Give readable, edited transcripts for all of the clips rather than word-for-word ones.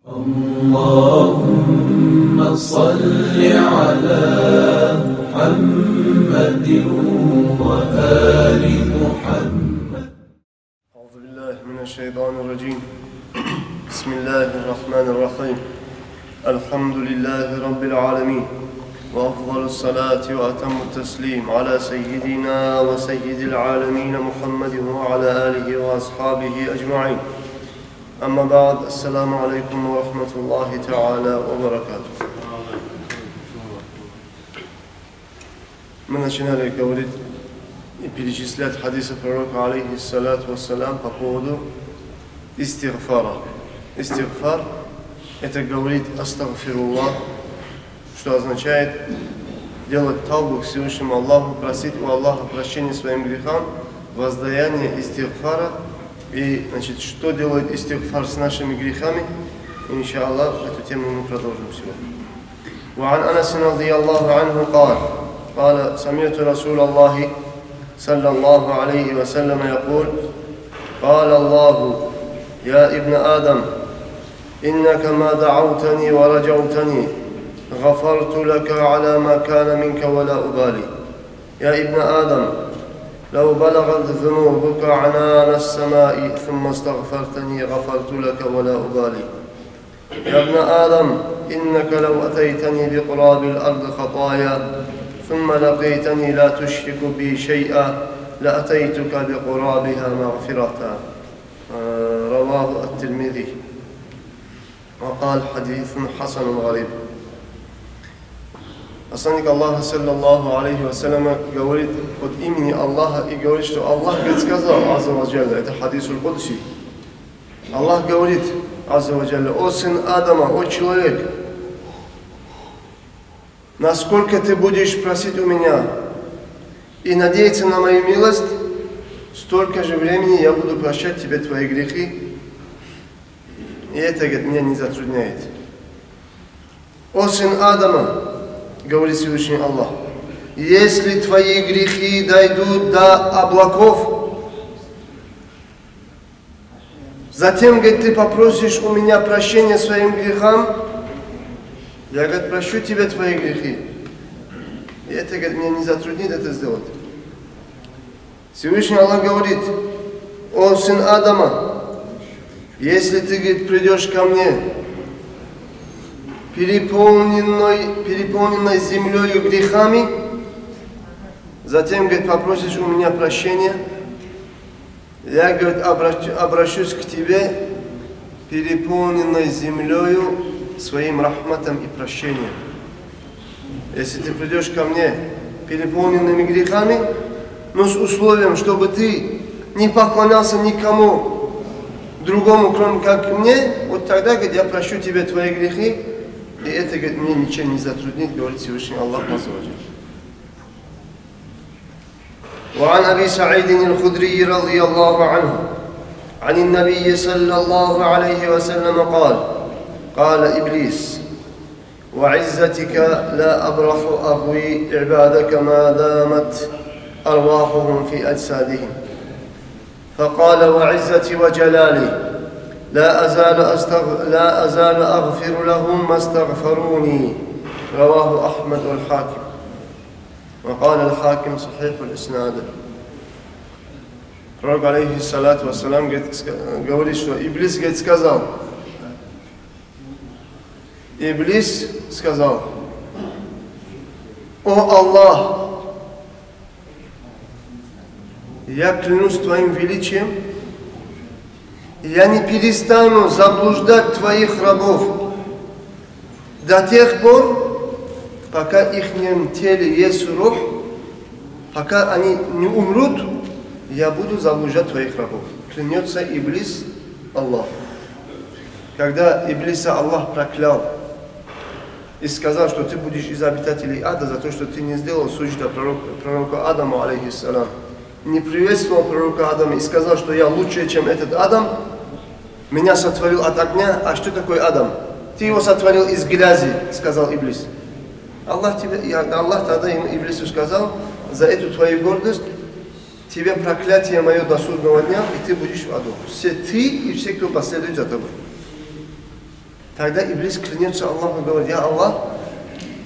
اللهم صل على محمد وآل محمد. أعوذ بالله من الشيطان الرجيم. بسم الله الرحمن الرحيم. الحمد لله رب العالمين، وأفضل الصلاة وأتم التسليم على سيدنا وسيد العالمين محمد وعلى آله وأصحابه أجمعين. أما بعد، السلام عليكم ورحمة الله تعالى وبركاته. Мы начинали говорить и перечислять хадисы пророка, алейхиссалату вассалям, по поводу истигфара. Истигфар – это говорить астагфируллах, что означает делать тавбу к Всевышнему Аллаху, просить у Аллаха прощения своим грехам, воздаяние истигфара. И, значит, что делает истигфар с нашими грехами? Иншаллах, эту тему мы продолжим сегодня. وعن أنس رضي الله عنه قال سمعت رسول الله صلى الله عليه وسلم يقول قال الله يا ابن آدم إنك ما دعوتني ورجوتني غفرت لك على ما كان منك ولا أبالي. يا ابن آدم لو بلغت ذنوبك عنان السماء ثم استغفرتني غفرت لك ولا أبالي. يا ابن آدم إنك لو أتيتني بقراب الأرض خطايا ثم لقيتني لا تشرك بي شيئا لأتيتك بقرابها مغفرة. رواه الترمذي وقال حديث حسن غريب. Посланник Аллаха, саллаллаху алейхи вассаляма, говорит от имени Аллаха и говорит, что Аллах говорит, сказал, азза ва джалля, это хадисуль кудси. Аллах говорит, азза ва джалля: о сын Адама, о человек, насколько ты будешь просить у меня и надеяться на мою милость, столько же времени я буду прощать тебе твои грехи. И это, говорит, меня не затрудняет. О сын Адама, говорит Всевышний Аллах, если твои грехи дойдут до облаков, затем, говорит, ты попросишь у меня прощения своим грехам, я, говорит, прощу тебе твои грехи. И это, говорит, меня не затруднит это сделать. Всевышний Аллах говорит: о сын Адама, если ты, говорит, придешь ко мне переполненной землею грехами, затем, говорит, попросишь у меня прощения, я, говорит, обращусь к тебе переполненной землею своим рахматом и прощением. Если ты придешь ко мне переполненными грехами, но с условием, чтобы ты не поклонялся никому другому, кроме как мне, вот тогда, говорит, я прощу тебе твои грехи. И это, говорит, мне ничем не затруднит, говорит Всевышний Аллах азза ва джалля. وعن أبي سعيد الخدري رضي الله عنه عن النبي صلى الله عليه وسلم قال إبليس وعزتك لا أبرح أغوي عبادك ما دامت أرواحهم في أجسادهم فقال وعزتي وجلالي لا أزال أغفر لهم ما استغفروني. رواه أحمد والحاكم وقال الحاكم صحيح الإسناد. Пророк, алейхиссалату вассалям, говорит, что Иблис, говорит, сказал. Иблис сказал: о Аллах, я клянусь твоим величием, я не перестану заблуждать твоих рабов до тех пор, пока в их теле есть рух, пока они не умрут, я буду заблуждать твоих рабов. Клянется Иблис Аллах. Когда Иблиса Аллах проклял и сказал, что ты будешь из обитателей ада за то, что ты не сделал суджда пророку Адаму, алейхиссалам, не приветствовал пророка Адама и сказал, что я лучше, чем этот Адам, меня сотворил от огня. А что такое Адам? Ты его сотворил из грязи, сказал Иблис. Аллах тогда Иблису сказал: за эту твою гордость тебе проклятие мое до судного дня, и ты будешь в аду. Все ты и все, кто последует за тобой. Тогда Иблис клянется Аллаху и говорит: я Аллах,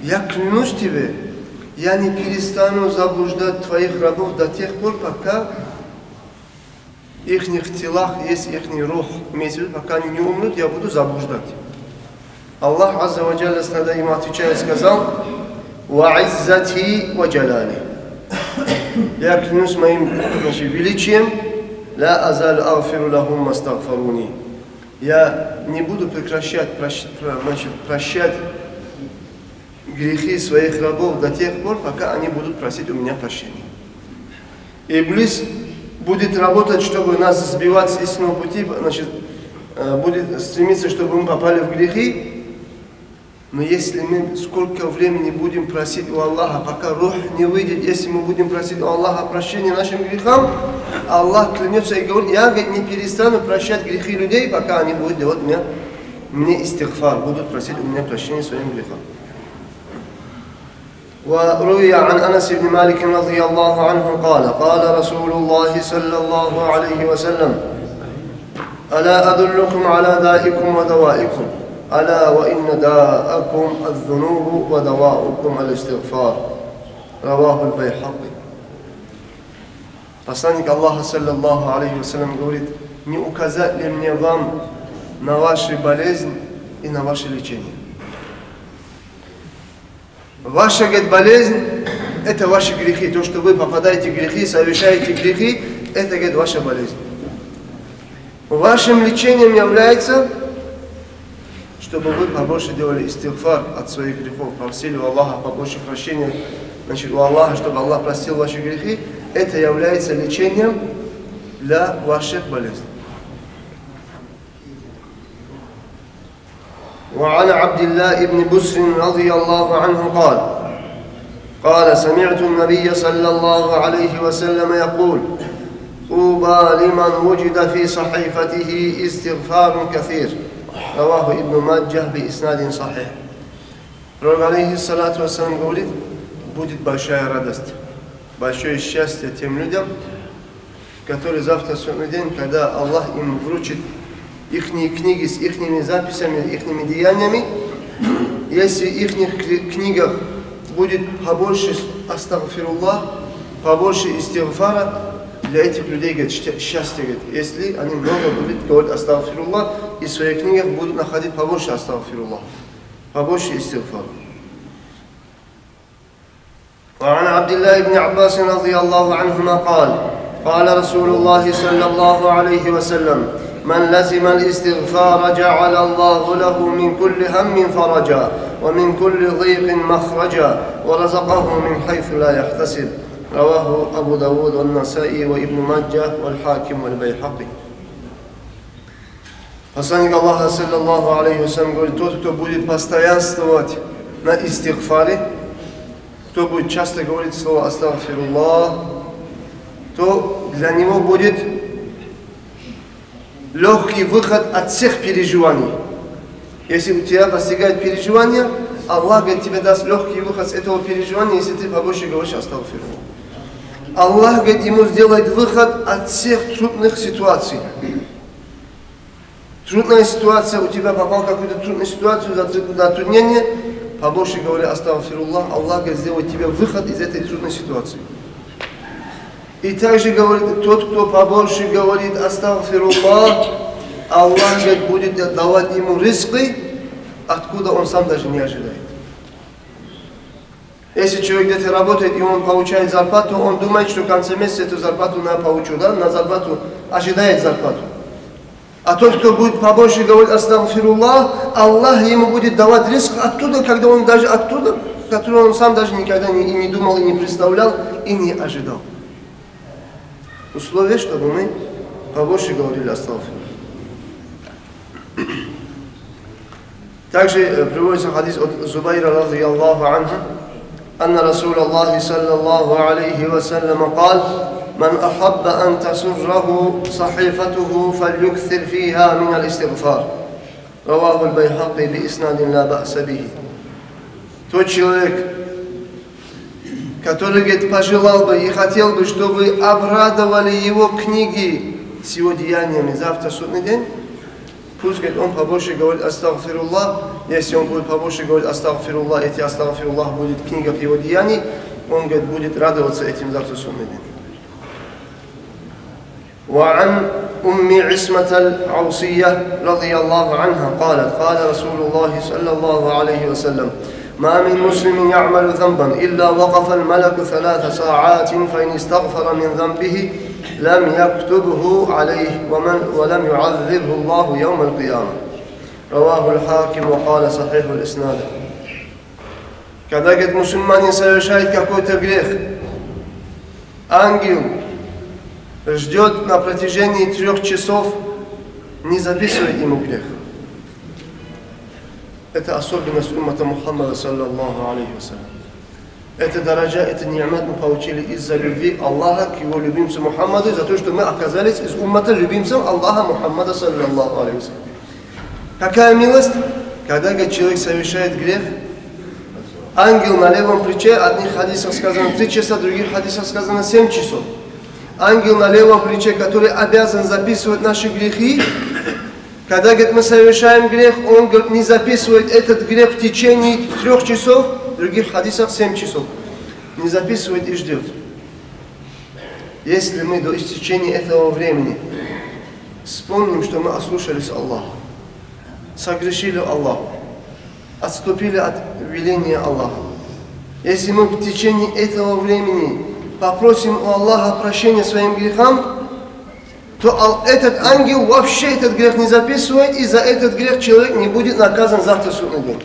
я клянусь тебе, я не перестану заблуждать твоих рабов до тех пор, пока в их телах есть их рух. Имеется в виду, пока они не умрут, я буду заблуждать. Аллах Азза ва Джалля тогда ему отвечая сказал: «Ва иззати ва джалали». Я клянусь моим величием, «Ла азалу агфиру лахум мастагфаруни». Я не буду прекращать прощать грехи своих рабов до тех пор, пока они будут просить у меня прощения. Иблис будет работать, чтобы нас сбивать с истинного пути, будет стремиться, чтобы мы попали в грехи. Но если мы сколько времени будем просить у Аллаха, пока рух не выйдет, если мы будем просить у Аллаха прощения нашим грехам, Аллах клянется и говорит: я не перестану прощать грехи людей, пока они будут делать мне истигфар, будут просить у меня прощения своим грехам. وروي عن أنس بن مالك رضي الله عنه قال: قال رسول الله صلى الله عليه وسلم: ألا أدلكم على دائكم ودوائكم؟ ألا وإن داءكم الذنوب ودواؤكم الاستغفار. رواه البيهقي. Посланник Аллаха саллаллаху алейхи вассалям говорит: не указать ли мне вам на вашу болезнь и на ваше лечение? Ваша, говорит, болезнь – это ваши грехи. То, что вы попадаете в грехи, совершаете грехи – это, говорит, ваша болезнь. Вашим лечением является, чтобы вы побольше делали истигфар от своих грехов, просили у Аллаха побольше прощения, у Аллаха, чтобы Аллах простил ваши грехи. Это является лечением для ваших болезней. وعن عبد الله بن بسر رضي الله عنه قال سمعت النبي صلى الله عليه وسلم يقول: طوبى لمن وجد في صحيفته استغفار كثير. رواه ابن ماجه بإسناد صحيح. Пророк алейхиссалату вассалам говорит: будет большая радость, большое счастье тем людям, которые завтра, судный день, когда Аллах им вручит их книги с их записями, их деяниями, если в их книгах будет побольше астагфируллах, побольше истигфара, для этих людей, говорит, счастье, говорит, если они много будут говорить астагфируллах, и в своих книгах будут находить побольше астагфируллах, побольше истигфара. وعن عبد الله بن عباس رضي الله عنهما قال رسول الله صلى الله عليه وسلم: من لزم الاستغفار جعل الله له من كل هم فرجا ومن كل ضيق مخرجا ورزقه من حيث لا يحتسب. رواه أبو داود والنسائي وابن ماجه والحاكم والبيهقي. Посланник Аллаха саллаллаху алейхи вассалям говорит: тот, кто будет постоянствовать на истигфаре, кто будет часто говорить слово астагфируллах, то для него будет легкий выход от всех переживаний. Если у тебя постигает переживание, Аллах, говорит, тебе даст легкий выход с этого переживания, если ты побольше говоришь астагфируллах. Аллах, говорит, ему сделает выход от всех трудных ситуаций. Трудная ситуация, у тебя попал в какую-то трудную ситуацию, затруднение, побольше говори астагфируллах, Аллах, говорит, сделает тебе выход из этой трудной ситуации. И также говорит, тот, кто побольше говорит астагфируллах, Аллах, говорит, будет давать ему ризки, откуда он сам даже не ожидает. Если человек где-то работает и он получает зарплату, он думает, что в конце месяца эту зарплату я получу, да? На зарплату ожидает зарплату. А тот, кто будет побольше говорить астагфируллах, Аллах ему будет давать риск оттуда, когда он даже оттуда, который он сам даже никогда не думал, и не представлял, и не ожидал. Условие, чтобы мы побольше говорили астагфируллах. Также приводится хадис от Зубайра радийаллаху анху: أن رسول الله صلى الله عليه وسلم قال: من أحب أن تسره صحيفته فليكثر فيها من الاستغفار. رواه البيهقي بإسناد لا بأس به. Тот человек, который, говорит, пожелал бы и хотел бы, чтобы обрадовали его книги с его деяниями завтра, судный день, Пусть, говорит, он побольше говорит астагфируллах. Если он будет побольше говорить астагфируллах, эти астагфируллах будет в книгах его деяний, он, говорит, будет радоваться этим завтра судный день. وعن أم عصمة العوصية رضي الله عنها قالت قال رسول الله صلى الله عليه وسلم ما من مسلم يعمل ذنبا إلا وقف الملك 3 ساعات فإن استغفر من ذنبه لم يكتبه عليه ولم يعذبه الله يوم القيامة رواه الحاكم وقال صحيح الإسناد. Когда, говорит, мусульманин совершает какой-то грех, ангел ждет на протяжении 3 часов, не записывает ему грех. Это особенность уммата Мухаммада, саллаллаху алейхи вассалям. Это дараджа, это ни'мат мы получили из-за любви Аллаха к его любимцу Мухаммаду, за то, что мы оказались из уммата любимцев Аллаха Мухаммада, саллаллаху алейхи вассалям. Какая милость, когда, говорит, человек совершает грех, ангел на левом плече, одних хадисах сказано 3 часа, других хадисах сказано 7 часов. Ангел на левом плече, который обязан записывать наши грехи, когда, говорит, мы совершаем грех, он, говорит, не записывает этот грех в течение 3 часов, в других хадисах 7 часов. Не записывает и ждет. Если мы до истечения этого времени вспомним, что мы ослушались Аллаха, согрешили Аллаху, отступили от веления Аллаха. Если мы в течение этого времени попросим у Аллаха прощения своим грехам, то этот ангел вообще этот грех не записывает, и за этот грех человек не будет наказан завтра судный день.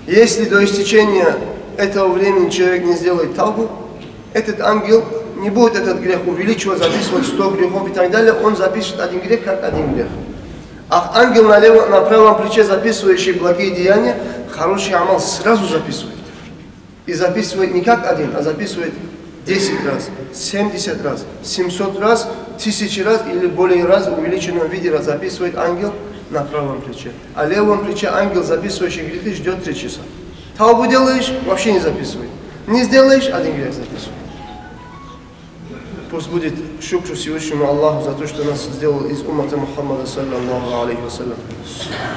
Если до истечения этого времени человек не сделает тавбу, этот ангел не будет этот грех увеличивать, записывать 100 грехов и так далее, он запишет один грех как один грех. А ангел на правом плече, записывающий благие деяния, хороший амал сразу записывает. И записывает не как один, а записывает 10 раз, 70 раз, 700 раз, 1000 раз или более раз в увеличенном виде записывает ангел на правом плече. А левом плече ангел, записывающий грехи, ждет 3 часа. Таубу делаешь, вообще не записывает. Не сделаешь, один грех записывает. Пусть будет шукру Всевышнему Аллаху за то, что нас сделал из уммата Мухаммада, саллаллаху алейхи вассалям.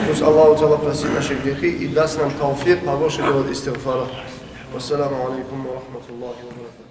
Пусть Аллаху Та'ала простит наши грехи и даст нам тауфик, побольше делать истигфара. Вассаламу алейкум ва рахматуллахи ва баракатуху.